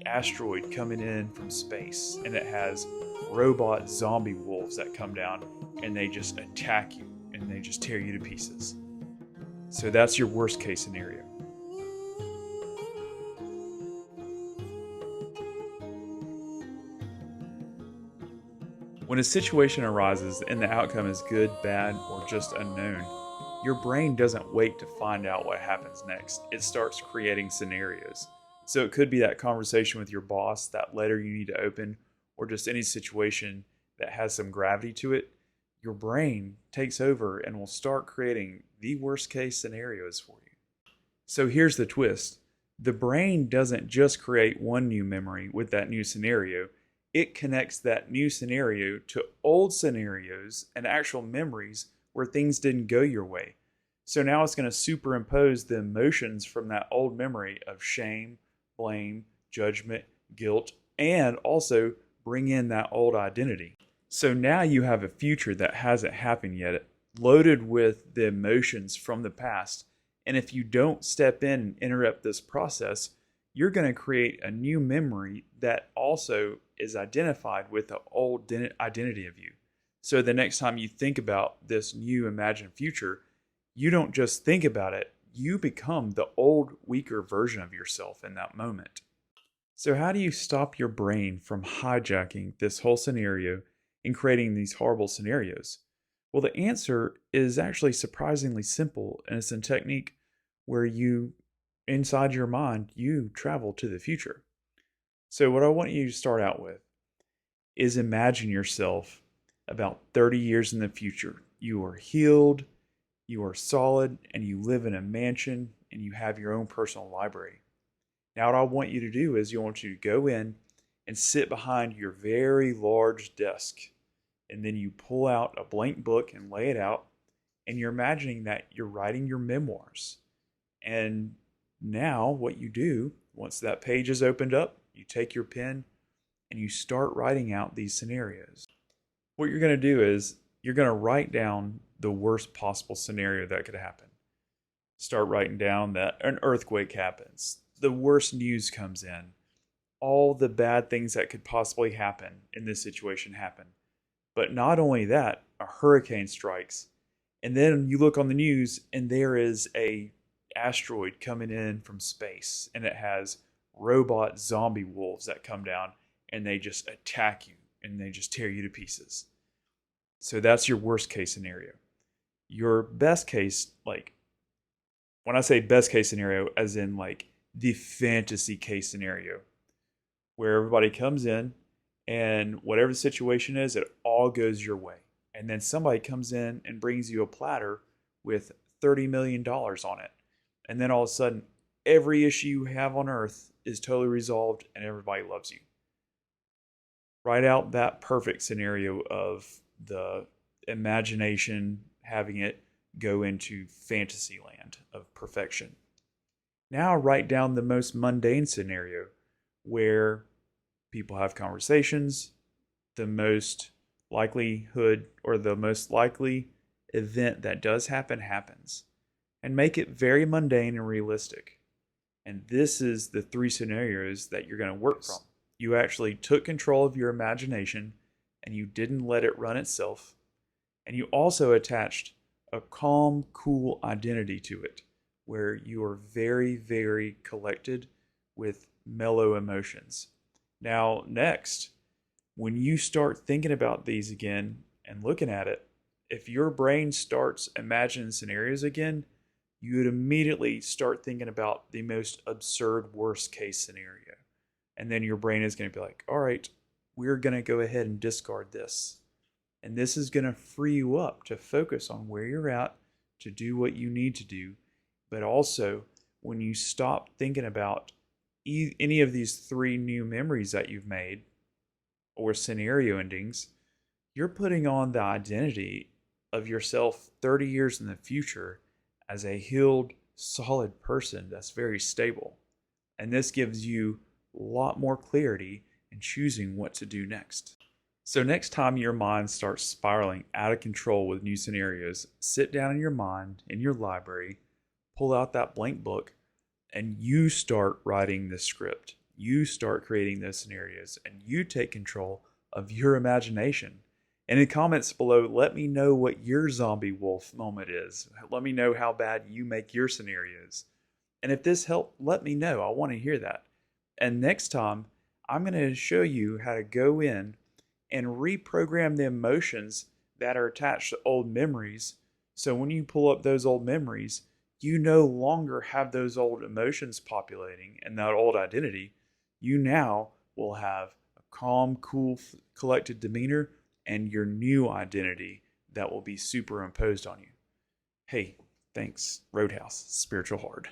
asteroid coming in from space, and it has robot zombie wolves that come down and they just attack you and they just tear you to pieces. So that's your worst case scenario. When a situation arises and the outcome is good, bad, or just unknown, your brain doesn't wait to find out what happens next. It starts creating scenarios. So it could be that conversation with your boss, that letter you need to open, or just any situation that has some gravity to it. Your brain takes over and will start creating the worst case scenarios for you. So here's the twist. The brain doesn't just create one new memory with that new scenario. It connects that new scenario to old scenarios and actual memories where things didn't go your way. So now it's going to superimpose the emotions from that old memory of shame, blame, judgment, guilt, and also bring in that old identity. So now you have a future that hasn't happened yet, loaded with the emotions from the past. And if you don't step in and interrupt this process, you're going to create a new memory that also is identified with the old identity of you. So the next time you think about this new imagined future, you don't just think about it, you become the old, weaker version of yourself in that moment. So how do you stop your brain from hijacking this whole scenario and creating these horrible scenarios? Well, the answer is actually surprisingly simple, and it's a technique where you, inside your mind, you travel to the future. So what I want you to start out with is imagine yourself about 30 years in the future. You are healed, you are solid, and you live in a mansion, and you have your own personal library. Now what I want you to do is you want you to go in and sit behind your very large desk. And then you pull out a blank book and lay it out, and you're imagining that you're writing your memoirs. And now what you do, once that page is opened up, you take your pen and you start writing out these scenarios. What you're going to do is you're going to write down the worst possible scenario that could happen. Start writing down that an earthquake happens, the worst news comes in, all the bad things that could possibly happen in this situation happen. But not only that, a hurricane strikes, and then you look on the news and there is a asteroid coming in from space, and it has robot zombie wolves that come down and they just attack you and they just tear you to pieces. So that's your worst case scenario. Your best case, like when I say best case scenario, as in like the fantasy case scenario, where everybody comes in and whatever the situation is, it all goes your way. And then somebody comes in and brings you a platter with $30 million on it. And then all of a sudden, every issue you have on earth is totally resolved and everybody loves you. Write out that perfect scenario of the imagination having it go into fantasy land of perfection. Now write down the most mundane scenario where people have conversations, the most likelihood or the most likely event that does happen happens, and make it very mundane and realistic. And this is the three scenarios that you're going to work from. You actually took control of your imagination and you didn't let it run itself. And you also attached a calm, cool identity to it where you are very, very collected with mellow emotions. Now, next, when you start thinking about these again and looking at it, if your brain starts imagining scenarios again, you would immediately start thinking about the most absurd worst case scenario. And then your brain is going to be like, all right, we're going to go ahead and discard this. And this is going to free you up to focus on where you're at, to do what you need to do. But also, when you stop thinking about any of these three new memories that you've made or scenario endings, you're putting on the identity of yourself 30 years in the future as a healed, solid person that's very stable. And this gives you a lot more clarity in choosing what to do next. So next time your mind starts spiraling out of control with new scenarios, sit down in your mind, in your library, pull out that blank book, and you start writing the script. You start creating those scenarios and you take control of your imagination. And in the comments below, let me know what your zombie wolf moment is. Let me know how bad you make your scenarios. And if this helped, let me know. I want to hear that. And next time, I'm going to show you how to go in and reprogram the emotions that are attached to old memories. So when you pull up those old memories, you no longer have those old emotions populating and that old identity. You now will have a calm, cool, collected demeanor and your new identity that will be superimposed on you. Hey, thanks, Roadhouse Spiritual Hard.